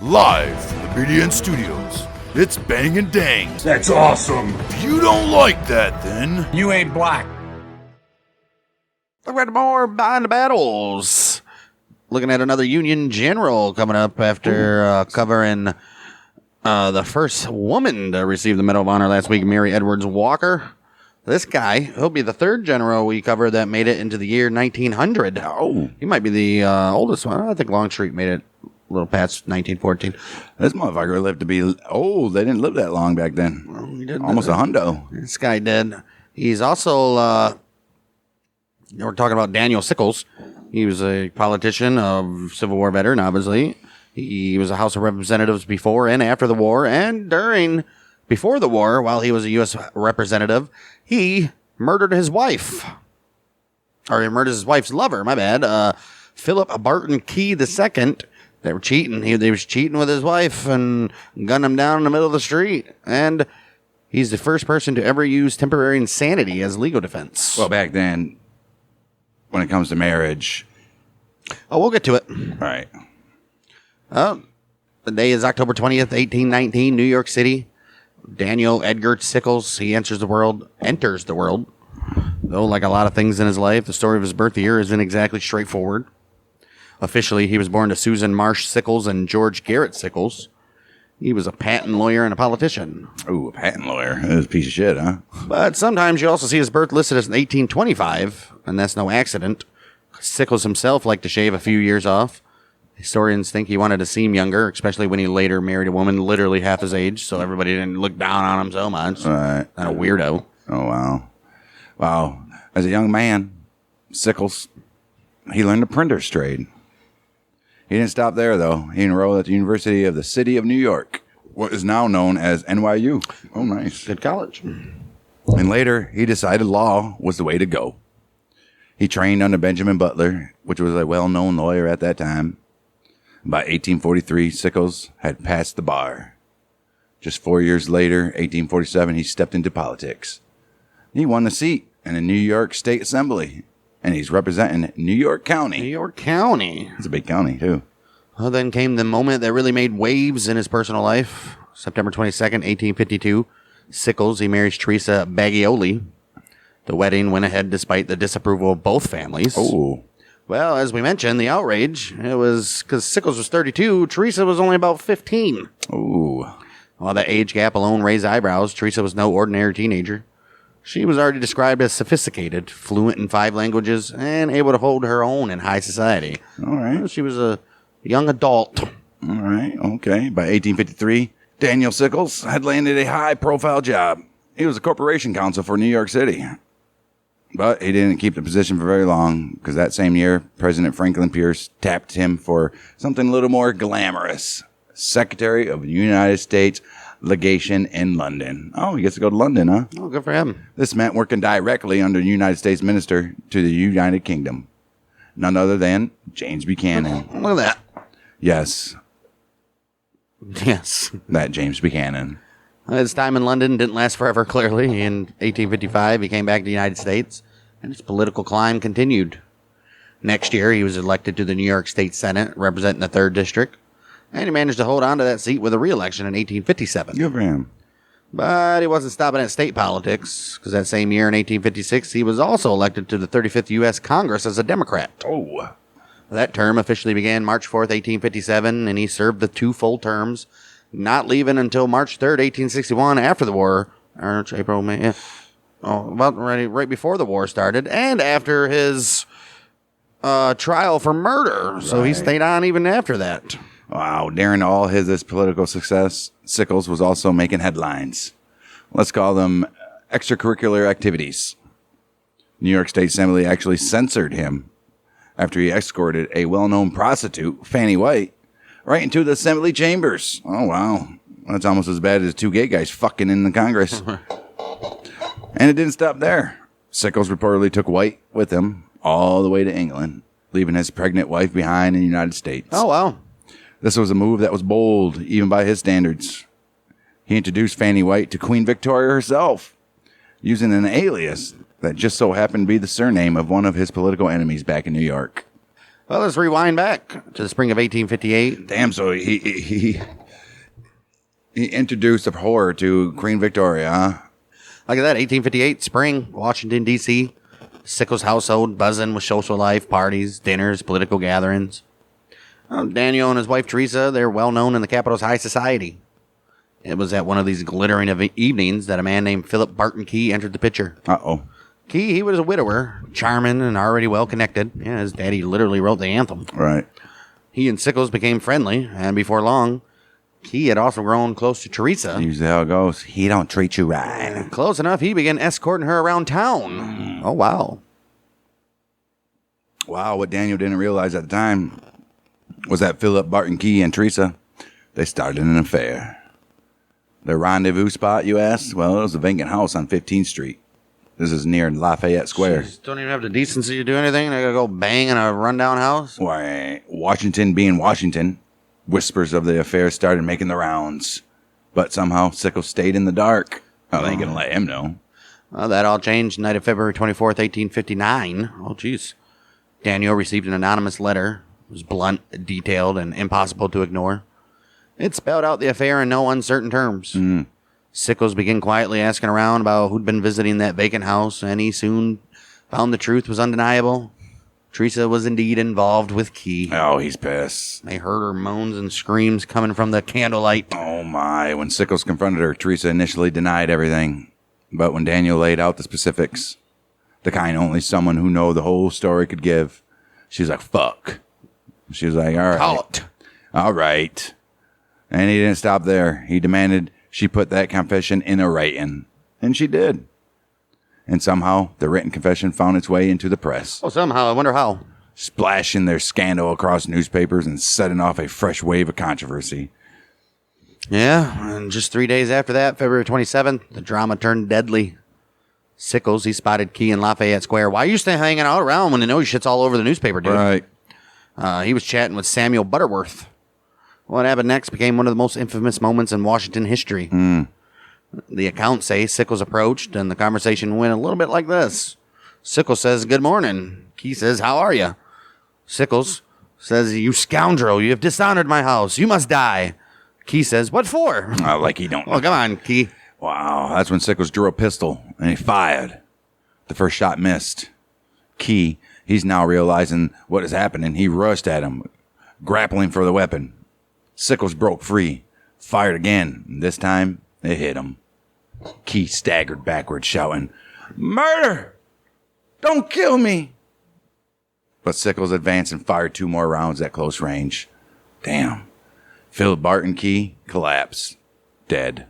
Live from the BDN Studios, it's Bang and Dang. That's awesome. If you don't like that, then You ain't black. Look at more behind the battles. Looking at another Union general coming up after covering the first woman to receive the Medal of Honor last week, Mary Edwards Walker. This guy, he'll be the third general we covered that made it into the year 1900. Oh, He might be the oldest one. I think Longstreet made it a little past 1914. this motherfucker lived to be old. They didn't live that long back then. Well, he did Almost a hundo. This guy did. He's also, we're talking about Daniel Sickles. He was a politician, a Civil War veteran, obviously. He was a House of Representatives before and after the war, and before the war, while he was a U.S. representative, he murdered his wife. Or he murdered his wife's lover, my bad. Philip Barton Key II. They were cheating. He was cheating with his wife and gunned him down in the middle of the street. And he's the first person to ever use temporary insanity as legal defense. Well, back then, when it comes to marriage, Oh, we'll get to it. right? The day is October 20th, 1819, New York City. Daniel Edgar Sickles, he enters the world. Though, like a lot of things in his life, the story of his birth year isn't exactly straightforward. Officially, he was born to Susan Marsh Sickles and George Garrett Sickles. He was a patent lawyer and a politician. Ooh, a patent lawyer. That was a piece of shit, huh? But sometimes you also see his birth listed as 1825, and that's no accident. Sickles himself liked to shave a few years off. Historians think he wanted to seem younger, especially when he later married a woman literally half his age, so everybody didn't look down on him so much. Right. Not a weirdo. Oh, wow. Wow. As a young man, Sickles, he learned the printer's trade. He didn't stop there, though. He enrolled at the University of the City of New York, what is now known as NYU. Oh, nice. Good college. And later, he decided law was the way to go. He trained under Benjamin Butler, which was a well-known lawyer at that time. By 1843, Sickles had passed the bar. Just 4 years later, 1847, he stepped into politics. He won the seat in the New York State Assembly, and he's representing New York County. New York County. It's a big county, too. Well, then came the moment that really made waves in his personal life. September 22nd, 1852. Sickles, he marries Teresa Bagioli. The wedding went ahead despite the disapproval of both families. Oh, Well, as we mentioned, the outrage, it was because Sickles was 32, Teresa was only about 15. oh. While that age gap alone raised eyebrows, Teresa was no ordinary teenager. She was already described as sophisticated, fluent in 5 languages, and able to hold her own in high society. All right. She was a young adult. All right. Okay. By 1853, Daniel Sickles had landed a high-profile job. He was a corporation counsel for New York City. But he didn't keep the position for very long, because that same year, President Franklin Pierce tapped him for something a little more glamorous. Secretary of the United States Legation in London. Oh, he gets to go to London, huh? Oh, good for him. This meant working directly under the United States Minister to the United Kingdom. None other than James Buchanan. Look at Yes, that. Yes. that James Buchanan. His time in London didn't last forever, clearly. In 1855, he came back to the United States, and his political climb continued. Next year, he was elected to the New York State Senate, representing the 3rd District, and he managed to hold on to that seat with a re-election in 1857. Good for him. But he wasn't stopping at state politics, because that same year in 1856, he was also elected to the 35th U.S. Congress as a Democrat. Oh. That term officially began March 4th, 1857, and he served the 2 full terms, not leaving until March 3rd, 1861, after the war. March, April, May, yeah. Oh, about right before the war started, and after his trial for murder. So he stayed on even after that. Wow, during all his political success, Sickles was also making headlines. Let's call them extracurricular activities. New York State Assembly actually censored him after he escorted a well-known prostitute, Fanny White, right into the assembly chambers. Oh, wow. That's almost as bad as 2 gay guys fucking in the Congress. And it didn't stop there. Sickles reportedly took White with him all the way to England, leaving his pregnant wife behind in the United States. Oh, wow. This was a move that was bold, even by his standards. He introduced Fanny White to Queen Victoria herself, using an alias that just so happened to be the surname of one of his political enemies back in New York. Well, let's rewind back to the spring of 1858. Damn, so he introduced a horror to Queen Victoria, huh? Look at that, 1858, spring, Washington, D.C. Sickles household buzzing with social life, parties, dinners, political gatherings. Daniel and his wife Teresa, they're well known in the capital's high society. It was at one of these glittering evenings that a man named Philip Barton Key entered the picture. Uh-oh. Key, he was a widower, charming and already well connected. Yeah, his daddy literally wrote the anthem. Right. He and Sickles became friendly, and before long, Key had also grown close to Teresa. Usually how it goes. He don't treat you right. Close enough, he began escorting her around town. Oh, wow. Wow, what Daniel didn't realize at the time was that Philip Barton Key and Teresa, they started an affair. Their rendezvous spot, you asked? Well, it was a vacant house on 15th Street. This is near Lafayette Square. Jeez, don't even have the decency to do anything? They gotta go bang in a rundown house? Why, Washington being Washington, whispers of the affair started making the rounds. But somehow Sickles stayed in the dark. Oh, they ain't gonna let him know. Well, that all changed night of February 24th, 1859. Oh, jeez. Daniel received an anonymous letter. It was blunt, detailed, and impossible to ignore. It spelled out the affair in no uncertain terms. Sickles began quietly asking around about who'd been visiting that vacant house, and he soon found the truth was undeniable. Teresa was indeed involved with Key. Oh, he's pissed. They heard her moans and screams coming from the candlelight. Oh, my. When Sickles confronted her, Teresa initially denied everything. But when Daniel laid out the specifics, the kind only someone who know the whole story could give, she was like, fuck. She was like, all right. Call it. All right. And he didn't stop there. He demanded she put that confession in a writing. And she did. And somehow the written confession found its way into the press. Oh, somehow. I wonder how. Splashing their scandal across newspapers and setting off a fresh wave of controversy. Yeah, and just 3 days after that, February 27th, the drama turned deadly. Sickles, he spotted Key in Lafayette Square. Why are you still hanging out around when you know your shit's all over the newspaper, dude? Right. He was chatting with Samuel Butterworth. What happened next became one of the most infamous moments in Washington history. The accounts say Sickles approached, and the conversation went a little bit like this. Sickles says, "Good morning." Key says, "How are you?" Sickles says, "You scoundrel, you have dishonored my house. You must die." Key says, "What for?" Like he don't. Oh, come on, Key. Wow, that's when Sickles drew a pistol and he fired. The first shot missed. Key, he's now realizing what is happening. He rushed at him, grappling for the weapon. Sickles broke free, fired again. And this time, it hit him. Key staggered backwards, shouting, "Murder! Don't kill me!" But Sickles advanced and fired 2 more rounds at close range. Damn. Philip Barton Key collapsed, dead.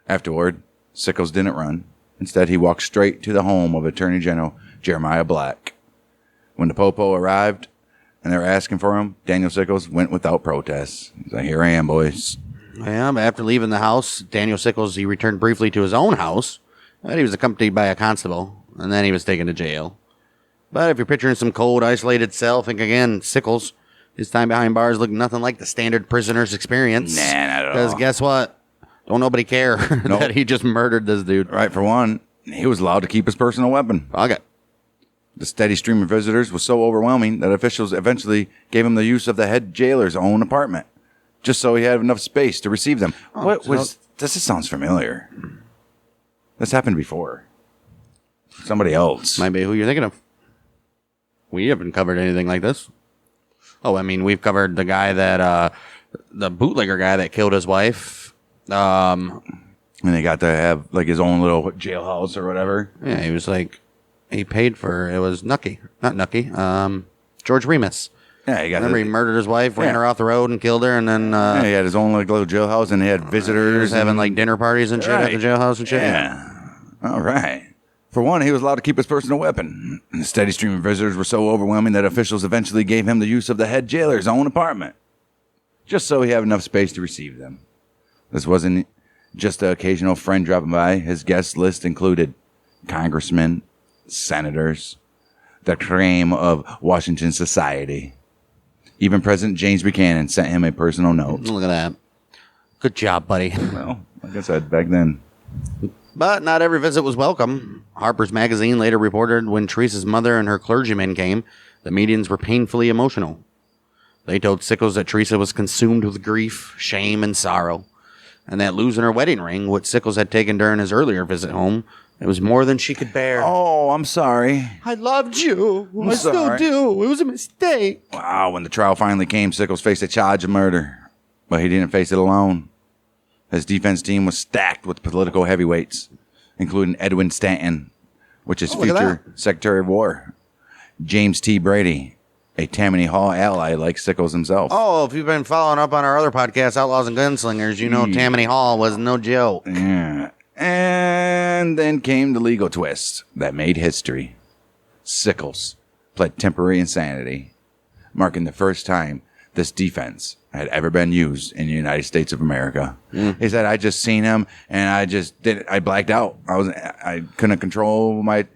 Afterward, Sickles didn't run. Instead, he walked straight to the home of Attorney General Jeremiah Black. When the Popo arrived and they were asking for him, Daniel Sickles went without protest. He's like, "Here I am, boys." Yeah, but after leaving the house, Daniel Sickles, he returned briefly to his own house. But he was accompanied by a constable, and then he was taken to jail. But if you're picturing some cold, isolated cell, think again, Sickles, his time behind bars looked nothing like the standard prisoner's experience. Nah, not at all. Because guess what? Don't nobody care that he just murdered this dude. Right, for one, he was allowed to keep his personal weapon. Okay. The steady stream of visitors was so overwhelming that officials eventually gave him the use of the head jailer's own apartment, just so he had enough space to receive them. This sounds familiar. This happened before. Somebody else. Might be who you're thinking of. We haven't covered anything like this. Oh, I mean, we've covered the guy that, the bootlegger guy that killed his wife. And they got to have like his own little jailhouse or whatever. Yeah, he was like, he paid for, it was Nucky. Not Nucky. George Remus. Yeah, he got Remember he murdered his wife, ran her off the road and killed her, and then he had his own like little jailhouse, and he had visitors he was having like dinner parties and shit at the jailhouse and shit. Yeah. All right. For one, he was allowed to keep his personal weapon. And the steady stream of visitors were so overwhelming that officials eventually gave him the use of the head jailer's own apartment, just so he had enough space to receive them. This wasn't just an occasional friend dropping by. His guest list included congressmen, senators, the cream of Washington society. Even President James Buchanan sent him a personal note. Look at that. Good job, buddy. Well, like I said, back then. But not every visit was welcome. Harper's Magazine later reported when Teresa's mother and her clergyman came, The meetings were painfully emotional. They told Sickles that Teresa was consumed with grief, shame, and sorrow, and that losing her wedding ring, which Sickles had taken during his earlier visit home, it was more than she could bear. Oh, I'm sorry. I loved you. I still sorry. do. It was a mistake. Wow, when the trial finally came, Sickles faced a charge of murder. But he didn't face it alone. His defense team was stacked with political heavyweights, including Edwin Stanton, which is future Secretary of War, James T. Brady, a Tammany Hall ally like Sickles himself. Oh, if you've been following up on our other podcast, Outlaws and Gunslingers, you know Tammany Hall was no joke. Yeah. And then came the legal twist that made history. Sickles pled temporary insanity, marking the first time this defense had ever been used in the United States of America. He said, I just seen him and I blacked out. I couldn't control my,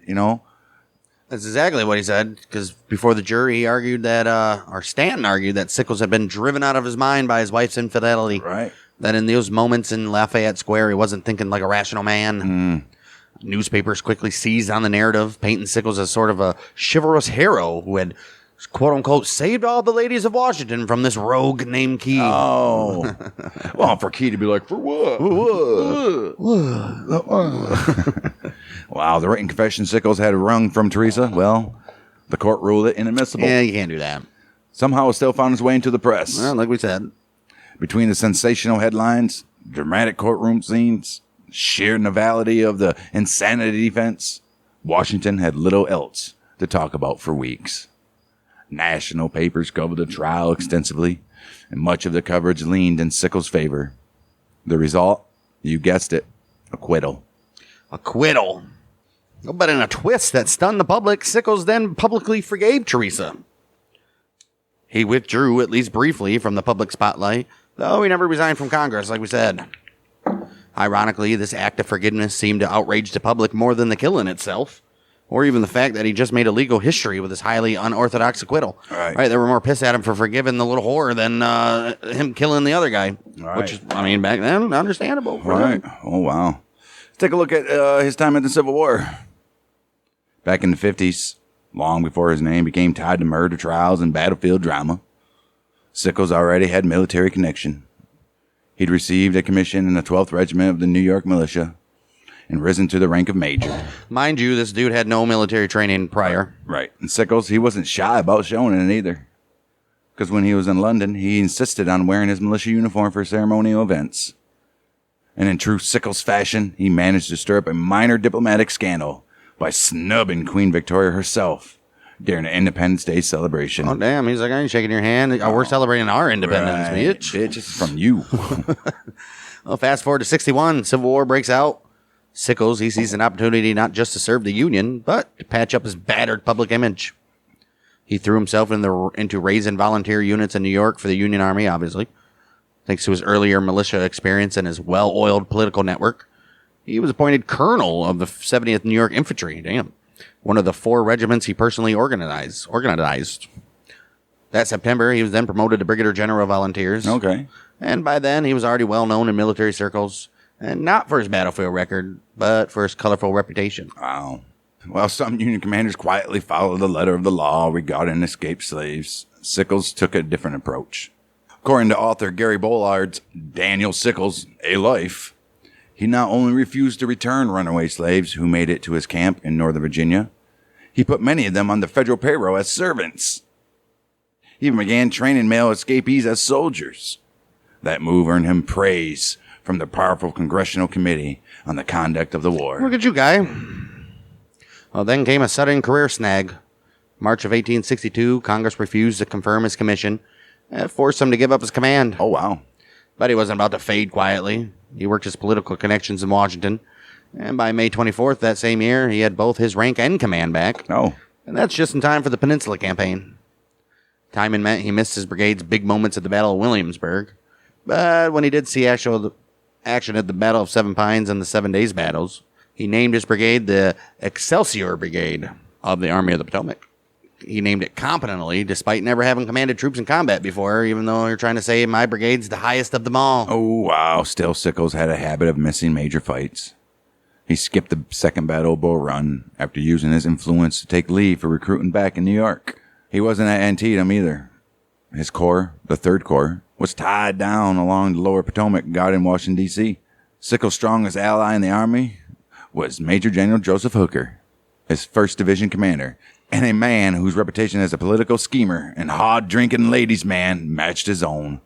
That's exactly what he said, because before the jury, he argued that, or Stanton argued that Sickles had been driven out of his mind by his wife's infidelity. Right. That in those moments in Lafayette Square, he wasn't thinking like a rational man. Newspapers quickly seized on the narrative, painting Sickles as sort of a chivalrous hero who had, quote-unquote, saved all the ladies of Washington from this rogue named Key. Oh. Well, for Key to be like, for what? Wow, the written confession Sickles had wrung from Teresa, well, the court ruled it inadmissible. Yeah, you can't do that. Somehow it still found its way into the press. Well, like we said. Between the sensational headlines, dramatic courtroom scenes, sheer novelty of the insanity defense, Washington had little else to talk about for weeks. National papers covered the trial extensively, and much of the coverage leaned in Sickles' favor. The result, you guessed it, acquittal. Acquittal. But in a twist that stunned the public, Sickles then publicly forgave Teresa. He withdrew, at least briefly, from the public spotlight, though he never resigned from Congress, like we said. Ironically, this act of forgiveness seemed to outrage the public more than the killing itself, or even the fact that he just made a legal history with his highly unorthodox acquittal. Right. They were more pissed at him for forgiving the little whore than him killing the other guy. Right. Which, back then, understandable. Right. Oh, wow. Let's take a look at his time in the Civil War. Back in the 50s, long before his name became tied to murder trials and battlefield drama, Sickles already had military connection. He'd received a commission in the 12th Regiment of the New York Militia and risen to the rank of major. Mind you, this dude had no military training prior. Right. And Sickles, he wasn't shy about showing it either. Because when he was in London, he insisted on wearing his militia uniform for ceremonial events. And in true Sickles fashion, he managed to stir up a minor diplomatic scandal by snubbing Queen Victoria herself during the Independence Day celebration. Oh, damn. He's like, I ain't shaking your hand. We're celebrating our independence, Right. bitch. Bitch, it's from you. Well, fast forward to 61. Civil War breaks out. Sickles, he sees an opportunity not just to serve the Union, but to patch up his battered public image. He threw himself into raising volunteer units in New York for the Union Army, obviously. Thanks to his earlier militia experience and his well-oiled political network, he was appointed colonel of the 70th New York Infantry. Damn. One of the 4 regiments he personally organized. That September, he was then promoted to Brigadier General of Volunteers. Okay. And by then, he was already well known in military circles, and not for his battlefield record, but for his colorful reputation. Wow. While some Union commanders quietly followed the letter of the law regarding escaped slaves, Sickles took a different approach. According to author Gary Bollard's Daniel Sickles, A Life, he not only refused to return runaway slaves who made it to his camp in Northern Virginia, he put many of them on the federal payroll as servants. He even began training male escapees as soldiers. That move earned him praise from the powerful Congressional Committee on the Conduct of the War. Look at you, guy. Well, then came a sudden career snag. March of 1862, Congress refused to confirm his commission and forced him to give up his command. Oh, wow. But he wasn't about to fade quietly. He worked his political connections in Washington, and by May 24th that same year, he had both his rank and command back. Oh. And that's just in time for the Peninsula Campaign. Timing meant he missed his brigade's big moments at the Battle of Williamsburg, but when he did see actual action at the Battle of Seven Pines and the 7 Days battles, he named his brigade the Excelsior Brigade of the Army of the Potomac. He named it competently, despite never having commanded troops in combat before, even though you're trying to say my brigade's the highest of them all. Oh, wow. Still, Sickles had a habit of missing major fights. He skipped the Second Battle of Bull Run after using his influence to take leave for recruiting back in New York. He wasn't at Antietam either. His corps, the Third Corps, was tied down along the lower Potomac, guarding Washington, D.C. Sickles' strongest ally in the Army was Major General Joseph Hooker, his 1st Division commander, and a man whose reputation as a political schemer and hard-drinking ladies' man matched his own.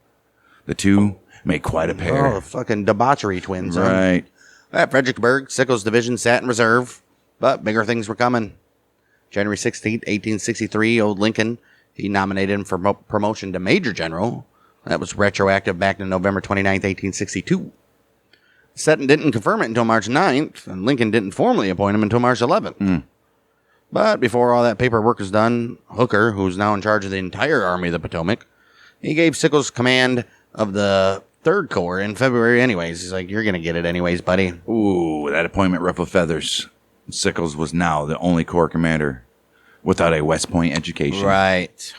The two made quite a pair. Oh, fucking debauchery twins. Huh? Right. At Fredericksburg, Sickles' division sat in reserve, but bigger things were coming. January 16th, 1863, old Lincoln, he nominated him for promotion to Major General. That was retroactive back to November 29th, 1862. Seton didn't confirm it until March 9th, and Lincoln didn't formally appoint him until March 11th. But before all that paperwork was done, Hooker, who's now in charge of the entire Army of the Potomac, he gave Sickles command of the Third Corps in February anyways. He's like, you're going to get it anyways, buddy. Ooh, that appointment ruffled feathers. Sickles was now the only Corps commander without a West Point education. Right.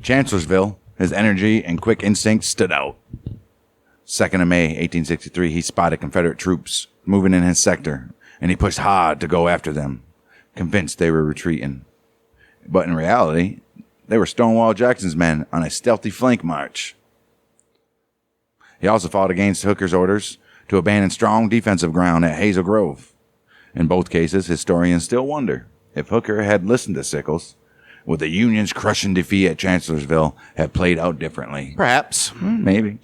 Chancellorsville, his energy and quick instincts stood out. 2nd of May, 1863, he spotted Confederate troops moving in his sector, and he pushed hard to go after them, convinced they were retreating. But in reality, they were Stonewall Jackson's men on a stealthy flank march. He also fought against Hooker's orders to abandon strong defensive ground at Hazel Grove. In both cases, historians still wonder if Hooker had listened to Sickles, would the Union's crushing defeat at Chancellorsville have played out differently? Perhaps. Maybe.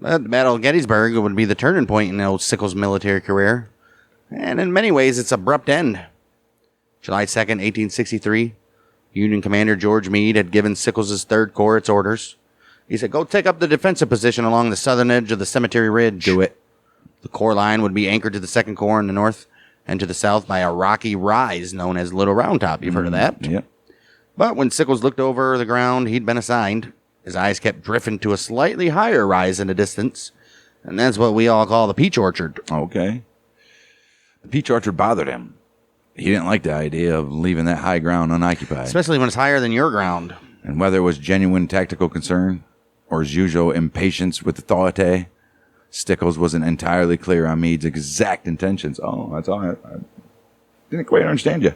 But the Battle of Gettysburg would be the turning point in old Sickles' military career. And in many ways, its abrupt end. July 2nd, 1863, Union Commander George Meade had given Sickles' Third Corps its orders. He said, go take up the defensive position along the southern edge of the Cemetery Ridge. Do it. The Corps line would be anchored to the Second Corps in the north and to the south by a rocky rise known as Little Round Top. You've heard of that? Yep. But when Sickles looked over the ground he'd been assigned, his eyes kept drifting to a slightly higher rise in the distance, and that's what we all call the Peach Orchard. Okay. The Peach Orchard bothered him. He didn't like the idea of leaving that high ground unoccupied. Especially when it's higher than your ground. And whether it was genuine tactical concern or his usual impatience with authority, Sickles wasn't entirely clear on Meade's exact intentions. Oh, that's all. I didn't quite understand you.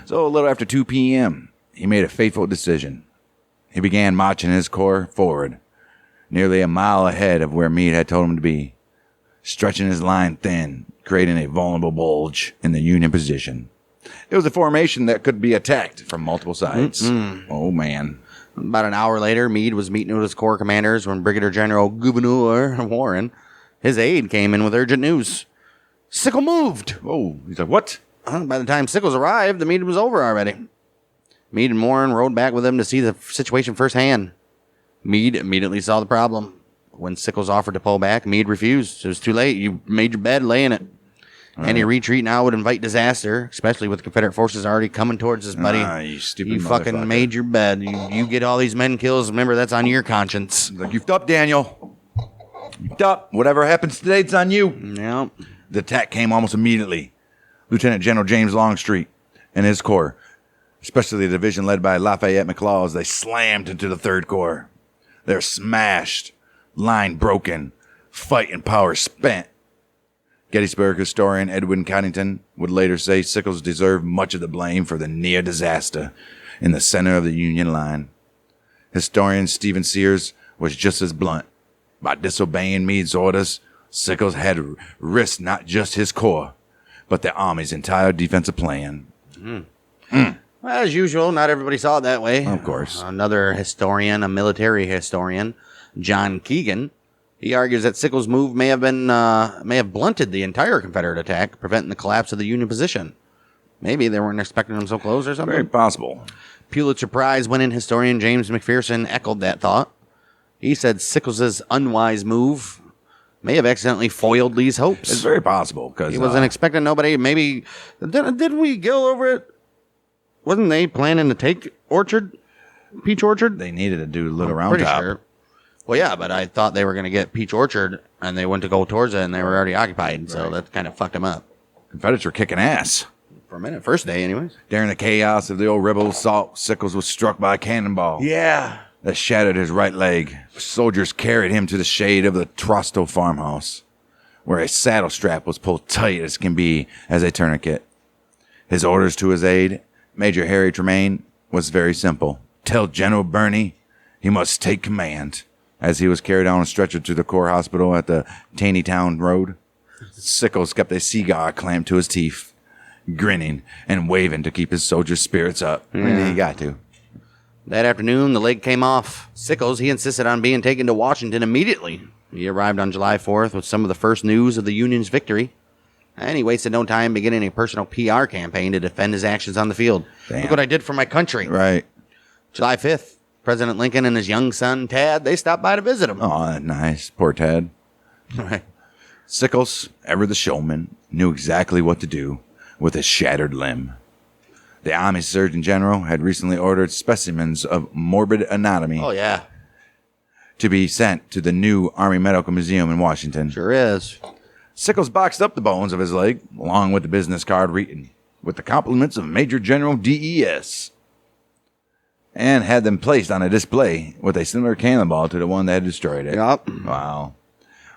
So a little after 2 p.m., he made a fateful decision. He began marching his corps forward, nearly a mile ahead of where Meade had told him to be, stretching his line thin, creating a vulnerable bulge in the Union position. It was a formation that could be attacked from multiple sides. Oh, man. About an hour later, Meade was meeting with his Corps commanders when Brigadier General Gouverneur Warren, his aide, came in with urgent news. Sickles moved! Oh, he's like, what? By the time Sickles arrived, the meeting was over already. Meade and Warren rode back with him to see the situation firsthand. Meade immediately saw the problem. When Sickles offered to pull back, Meade refused. It was too late. You made your bed, lay in it. Any retreat now would invite disaster, especially with Confederate forces already coming towards us, buddy. You stupid You fucking made your bed. You get all these men kills. Remember, that's on your conscience. Like, you've up, Daniel. You've up. Whatever happens today, it's on you. Yeah. The attack came almost immediately. Lieutenant General James Longstreet and his corps, especially the division led by Lafayette McLaws, they slammed into the Third Corps. They're smashed, line broken, fighting power spent. Gettysburg historian Edwin Connington would later say Sickles deserved much of the blame for the near disaster in the center of the Union line. Historian Stephen Sears was just as blunt. By disobeying Meade's orders, Sickles had risked not just his corps, but the Army's entire defensive plan. Well, as usual, not everybody saw it that way. Of course. Another historian, a military historian, John Keegan, he argues that Sickles' move may have blunted the entire Confederate attack, preventing the collapse of the Union position. Maybe they weren't expecting him so close or something. Very possible. Pulitzer Prize-winning historian James McPherson echoed that thought. He said Sickles' unwise move may have accidentally foiled Lee's hopes. It's very possible because He wasn't expecting nobody. Maybe didn't we go over it? Wasn't they planning to take Peach Orchard? they needed to do Little Round Pretty Top. sure. Well, yeah, but I thought they were going to get Peach Orchard, and they went to go towards it, and they were already occupied, so that kind of fucked them up. Confederates were kicking ass. For a minute, first day, anyways. During the chaos of the old rebel assault, Sickles was struck by a cannonball Yeah. that shattered his right leg. Soldiers carried him to the shade of the Trosto farmhouse, where a saddle strap was pulled tight as can be as a tourniquet. His orders to his aide, Major Harry Tremaine, was very simple. Tell General Birney he must take command. As he was carried on a stretcher to the Corps Hospital at the Taneytown Road, Sickles kept a cigar clamped to his teeth, grinning and waving to keep his soldiers' spirits up. I mean, he got to. That afternoon, the leg came off. Sickles, he insisted on being taken to Washington immediately. He arrived on July 4th with some of the first news of the Union's victory, and he wasted no time beginning a personal PR campaign to defend his actions on the field. Damn. Look what I did for my country. Right. July 5th, President Lincoln and his young son, Tad, they stopped by to visit him. Oh, nice. Poor Ted. Right. Sickles, ever the showman, knew exactly what to do with his shattered limb. The Army Surgeon General had recently ordered specimens of morbid anatomy Oh, yeah. to be sent to the new Army Medical Museum in Washington. Sure is. Sickles boxed up the bones of his leg, along with the business card written, with the compliments of Major General D.E.S., and had them placed on a display with a similar cannonball to the one that had destroyed it. Yup. Wow.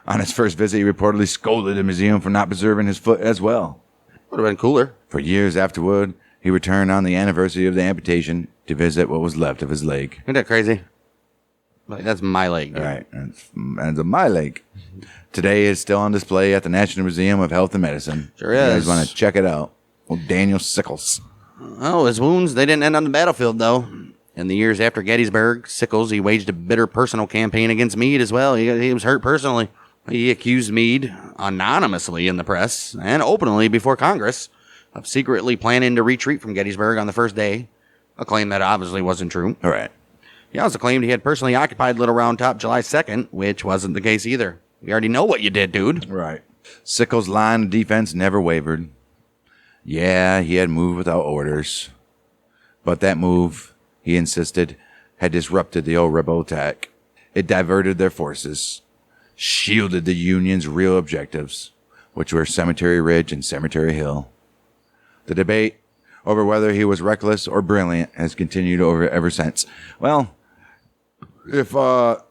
On his first visit, he reportedly scolded the museum for not preserving his foot as well. Would have been cooler. For years afterward, he returned on the anniversary of the amputation to visit what was left of his leg. Isn't that crazy? Like, that's my leg. Dude. Right. That's my leg. Today is still on display at the National Museum of Health and Medicine. Sure You guys is. want to check it out. Well, Daniel Sickles. Oh, his wounds, they didn't end on the battlefield, though. In the years after Gettysburg, Sickles, he waged a bitter personal campaign against Meade as well. He was hurt personally. He accused Meade anonymously in the press and openly before Congress of secretly planning to retreat from Gettysburg on the first day, a claim that obviously wasn't true. All right. He also claimed he had personally occupied Little Round Top July 2nd, which wasn't the case either. We already know what you did, dude. Right. Sickles' line of defense never wavered. Yeah, he had moved without orders. But that move, he insisted, had disrupted the old rebel attack. It diverted their forces, shielded the Union's real objectives, which were Cemetery Ridge and Cemetery Hill. The debate over whether he was reckless or brilliant has continued ever since. Well, if the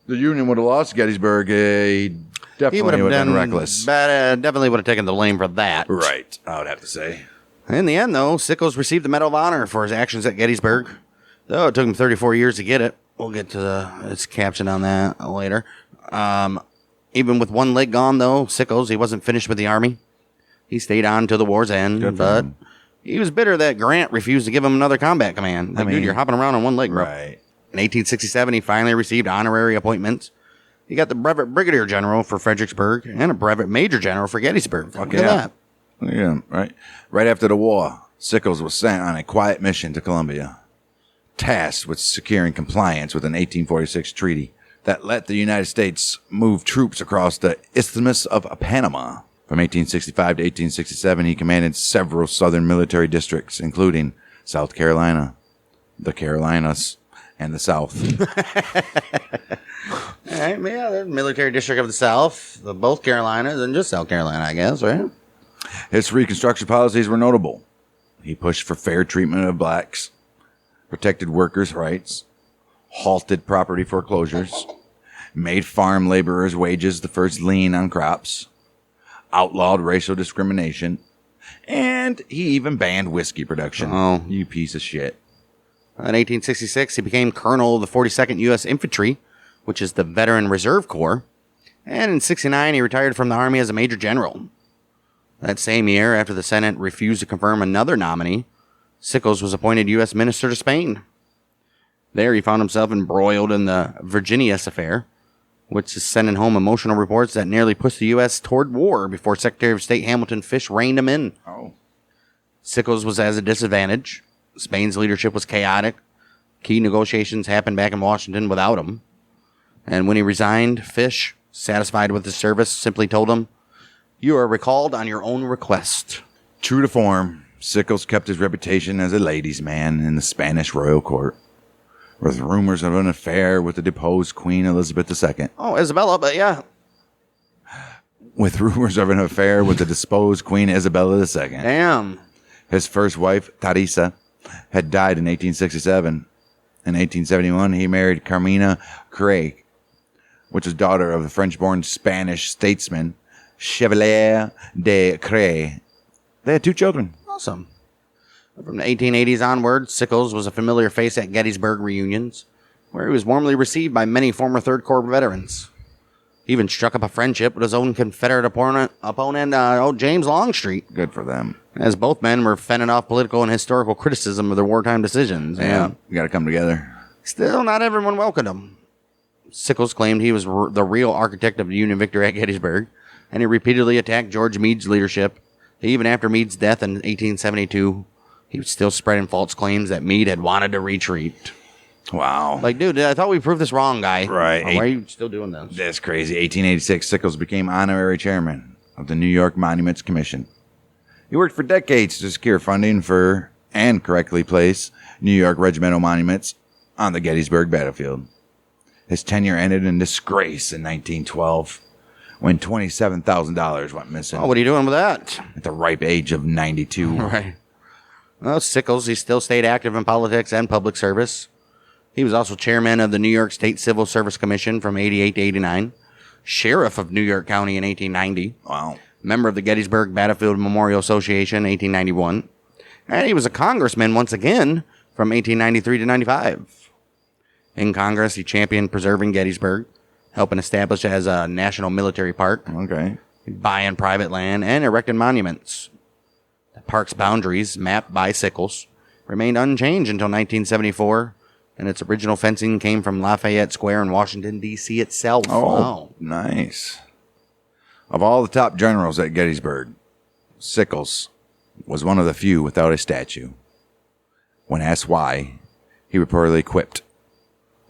Union would have lost Gettysburg, he definitely would have been reckless. Definitely would have taken the blame for that. Right, I would have to say. In the end, though, Sickles received the Medal of Honor for his actions at Gettysburg, though it took him 34 years to get it. We'll get to its caption on that later. Even with one leg gone, though, Sickles, he wasn't finished with the Army. He stayed on till the war's end, Good for but him. he was bitter that Grant refused to give him another combat command. Like, dude, you're hopping around on one leg, bro. Right. In 1867, he finally received honorary appointments. He got the Brevet Brigadier General for Fredericksburg and a Brevet Major General for Gettysburg. Look at that. Yeah, right. Right after the war, Sickles was sent on a quiet mission to Columbia, tasked with securing compliance with an 1846 treaty that let the United States move troops across the Isthmus of Panama. From 1865 to 1867, he commanded several southern military districts, including South Carolina, the Carolinas, and the South. All right, yeah, the military district of the South, both Carolinas, and just South Carolina, I guess, right? His Reconstruction policies were notable. He pushed for fair treatment of blacks, protected workers' rights, halted property foreclosures, made farm laborers' wages the first lien on crops, outlawed racial discrimination, and he even banned whiskey production. Oh. You piece of shit. In 1866, he became colonel of the 42nd U.S. Infantry, which is the Veteran Reserve Corps. And in 69, he retired from the Army as a Major General. That same year, after the Senate refused to confirm another nominee, Sickles was appointed U.S. Minister to Spain. There, he found himself embroiled in the Virginius affair, which is sending home emotional reports that nearly pushed the U.S. toward war before Secretary of State Hamilton Fish reined him in. Oh. Sickles was at a disadvantage. Spain's leadership was chaotic. Key negotiations happened back in Washington without him. And when he resigned, Fish, satisfied with his service, simply told him, "You are recalled on your own request." True to form, Sickles kept his reputation as a ladies' man in the Spanish royal court, with rumors of an affair with the deposed Queen Elizabeth II. Oh, Isabella, but yeah. With rumors of an affair with the deposed Queen Isabella II. Damn. His first wife, Teresa, had died in 1867. In 1871, he married Carmina Craig, which was daughter of the French-born Spanish statesman Chevalier de Craig. They had 2 children. Awesome. From the 1880s onward, Sickles was a familiar face at Gettysburg reunions, where he was warmly received by many former Third Corps veterans. He even struck up a friendship with his own Confederate opponent James Longstreet, Good for them. as both men were fending off political and historical criticism of their wartime decisions. Yeah, you got to come together. Still, not everyone welcomed him. Sickles claimed he was the real architect of the Union victory at Gettysburg, and he repeatedly attacked George Meade's leadership. Even after Meade's death in 1872, he was still spreading false claims that Meade had wanted to retreat. Wow. Like, dude, I thought we proved this wrong, guy. Right. Why are you still doing this? That's crazy. 1886, Sickles became honorary chairman of the New York Monuments Commission. He worked for decades to secure funding for and correctly place New York regimental monuments on the Gettysburg battlefield. His tenure ended in disgrace in 1912 when $27,000 went missing Oh, what are you doing with that? at the ripe age of 92. Right. Well, Sickles, he still stayed active in politics and public service. He was also chairman of the New York State Civil Service Commission from 88 to 89, sheriff of New York County in 1890, Wow. member of the Gettysburg Battlefield Memorial Association 1891, and he was a congressman once again from 1893 to 95. In Congress, he championed preserving Gettysburg, helping establish it as a national military park, Okay. buying private land, and erecting monuments. The park's boundaries, mapped by Sickles, remained unchanged until 1974, and its original fencing came from Lafayette Square in Washington, D.C. itself. Oh, Wow. nice. Of all the top generals at Gettysburg, Sickles was one of the few without a statue. When asked why, he reportedly quipped,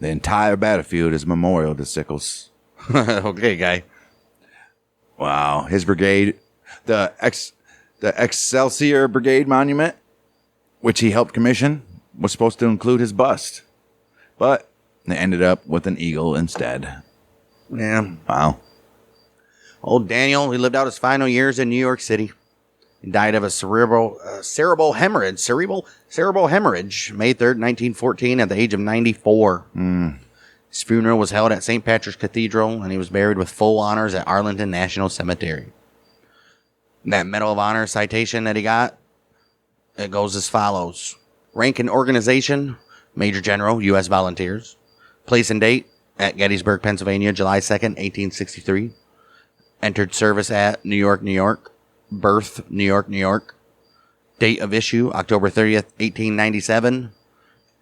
"The entire battlefield is a memorial to Sickles." Okay, guy. Wow. His brigade, the Excelsior Brigade Monument, which he helped commission, was supposed to include his bust. But they ended up with an eagle instead. Yeah. Wow. Old Daniel, he lived out his final years in New York City. He died of a cerebral hemorrhage, May 3rd, 1914, at the age of 94. His funeral was held at St. Patrick's Cathedral, and he was buried with full honors at Arlington National Cemetery. That Medal of Honor citation that he got, it goes as follows. Rank and organization, Major General, U.S. Volunteers. Place and date, at Gettysburg, Pennsylvania, July 2nd, 1863. Entered service at New York, New York. Birth, New York, New York. Date of issue, October 30th, 1897.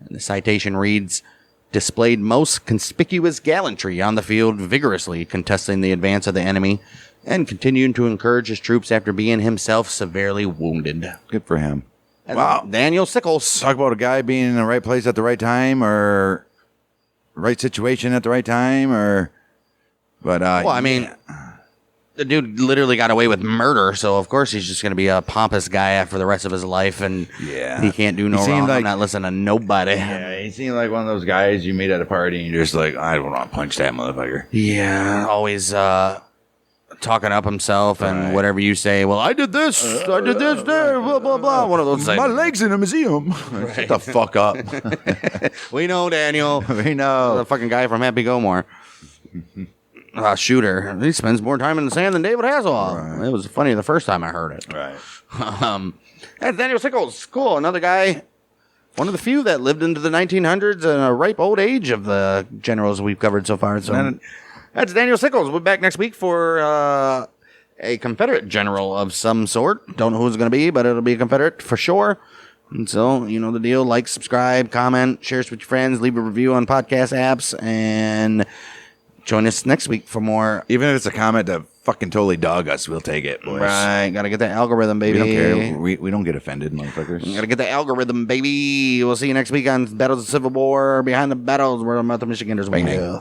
And the citation reads, displayed most conspicuous gallantry on the field, vigorously contesting the advance of the enemy, and continuing to encourage his troops after being himself severely wounded. Good for him. That's Wow. Daniel Sickles. Talk about a guy being in the right place at the right time, or right situation at the right time, but Well, I mean, the dude literally got away with murder, so of course he's just going to be a pompous guy for the rest of his life, and Yeah. he can't do no He seemed wrong. like- I'm not listening to nobody. yeah, he seemed like one of those guys you meet at a party and you're just like, I don't want to punch that motherfucker. Yeah, always talking up himself and Right. whatever you say. Well, I did this there, blah blah blah. One of those things. My leg's in a museum. Shut the fuck up. We know, Daniel. We know. The fucking guy from Happy Gilmore. Shooter. He spends more time in the sand than David Hasselhoff. Right. It was funny the first time I heard it. Right. That's Daniel Sickles. Cool. Another guy. One of the few that lived into the 1900s and a ripe old age of the generals we've covered so far. So that's Daniel Sickles. We'll be back next week for a Confederate general of some sort. Don't know who it's going to be, but it'll be a Confederate for sure. And so, you know the deal. Like, subscribe, comment, share us with your friends, leave a review on podcast apps, and join us next week for more. Even if it's a comment that fucking totally dog us, we'll take it, boys. Right. Got to get that algorithm, baby. We don't care. We don't get offended, motherfuckers. Gotta get the algorithm, baby. We'll see you next week on Battles of the Civil War. Behind the Battles, where I'm at the Michiganders. Bang, Bang. bang.